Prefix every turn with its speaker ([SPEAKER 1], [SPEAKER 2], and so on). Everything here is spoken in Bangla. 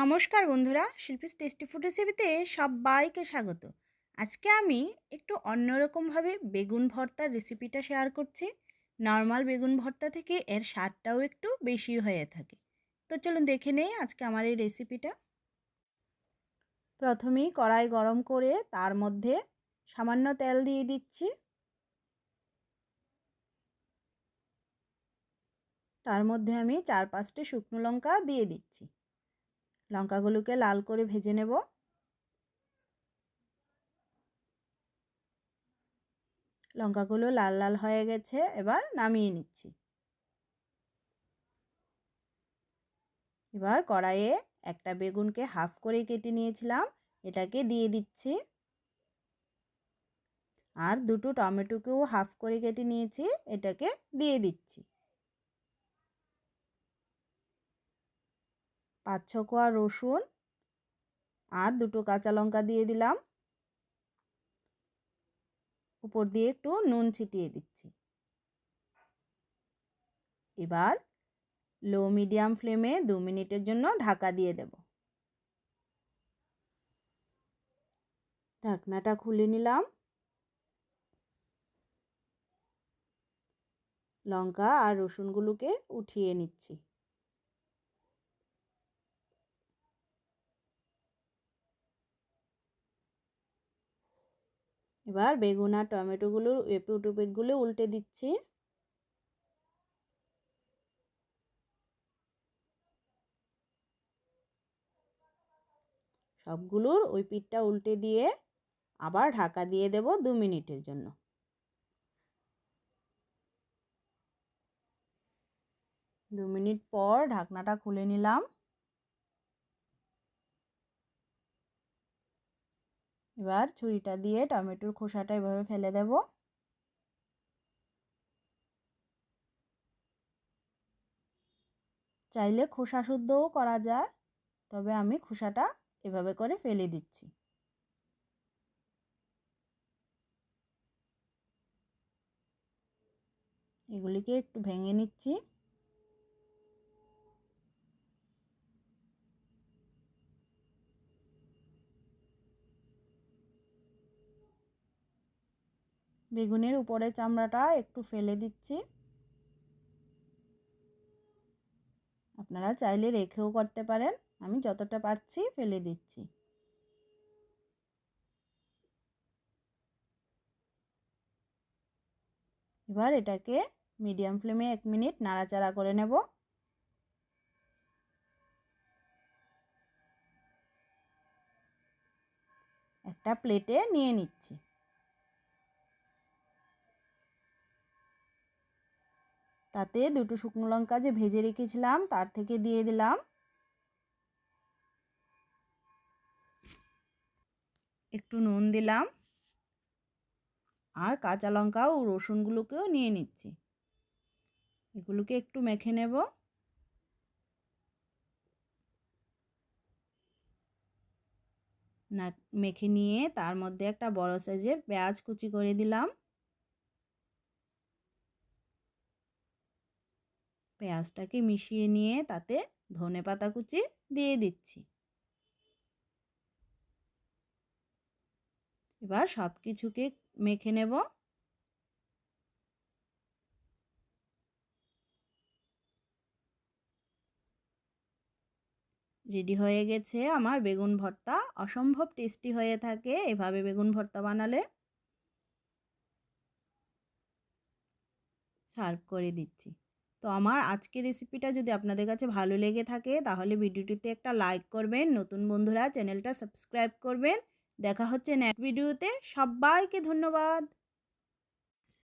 [SPEAKER 1] নমস্কার বন্ধুরা, শিল্পীস টেস্টি ফুড রেসিপিতে সবাইকে স্বাগত। আজকে আমি একটু অন্যরকমভাবে বেগুন ভর্তার রেসিপিটা শেয়ার করছি। নর্মাল বেগুন ভর্তা থেকে এর স্বাদটাও একটু বেশি হয়ে থাকে। তো চলুন দেখে নেই আজকে আমার এই রেসিপিটা। প্রথমেই কড়াই গরম করে তার মধ্যে সামান্য তেল দিয়ে দিচ্ছি। তার মধ্যে আমি 4-5টি শুকনো লঙ্কা দিয়ে দিচ্ছি। লঙ্কাগুলোকে লাল করে ভেজে নেব। লঙ্কাগুলো লাল লাল হয়ে গেছে, এবার নামিয়ে নিচ্ছি। এবার কড়াইয়ে একটা বেগুনকে হাফ করে কেটে নিয়েছিলাম, এটাকে দিয়ে দিচ্ছি। আর দুটো টমেটোকেও হাফ করে কেটে নিয়েছি, এটাকে দিয়ে দিচ্ছি। 5-6 কোয়া রসুন আর দুটো কাঁচা লঙ্কা দিয়ে দিলাম। উপর দিয়ে একটু নুন ছিটিয়ে দিচ্ছি। এবার লো মিডিয়াম ফ্লেমে 2 মিনিটের জন্য ঢাকা দিয়ে দেব। ঢাকনাটা খুলে নিলাম। লঙ্কা আর রসুনগুলোকে উঠিয়ে নিচ্ছি। এবার বেগুন আর টমেটোগুলো এপিট ওপিটগুলো উল্টে দিচ্ছি। সবগুলোর ওই পিঠটা উল্টে দিয়ে আবার ঢাকা দিয়ে দেব 2 মিনিটের জন্য। 2 মিনিট পর ঢাকনাটা খুলে নিলাম। এবার ছুরিটা দিয়ে টমেটোর খোসাটা এভাবে ফেলে দেব। চাইলে খোসা শুদ্ধও করা যায়, তবে আমি খোসাটা এভাবে করে ফেলে দিচ্ছি। এগুলিকে একটু ভেঙে নিচ্ছি। বেগুনের উপরের চামড়াটা একটু ফেলে দিচ্ছি। আপনারা চাইলে রেখেও করতে পারেন, আমি যতটা পারছি ফেলে দিচ্ছি। এবার এটাকে মিডিয়াম ফ্লেমে 1 মিনিট নাড়াচাড়া করে নেব। একটা প্লেটে নিয়ে নিচ্ছি। তাতে দুটো শুকনো লঙ্কা যে ভেজে রেখেছিলাম তার থেকে দিয়ে দিলাম। একটু নুন দিলাম। আর কাঁচা লঙ্কা ও রসুনগুলোকেও নিয়ে নিচ্ছি। এগুলোকে একটু মেখে নেব। না মেখে নিয়ে তার মধ্যে একটা বড় সাইজের পেঁয়াজ কুচি করে দিলাম। পেঁয়াজটাকে মিশিয়ে নিয়ে তাতে ধনেপাতা কুচি দিয়ে দিচ্ছি। এবার সব কিছুকে মেখে নেব। রেডি হয়ে গেছে আমার বেগুন ভর্তা। অসম্ভব টেস্টি হয়ে থাকে এভাবে বেগুন ভর্তা বানালে। সার্ভ করে দিচ্ছি। তো আমার আজকের রেসিপিটা যদি আপনাদের কাছে ভালো লেগে থাকে তাহলে ভিডিওটিতে একটা লাইক করবেন, নতুন বন্ধুরা চ্যানেলটা সাবস্ক্রাইব করবেন। দেখা হচ্ছে নেক্সট ভিডিওতে। সবাইকে ধন্যবাদ।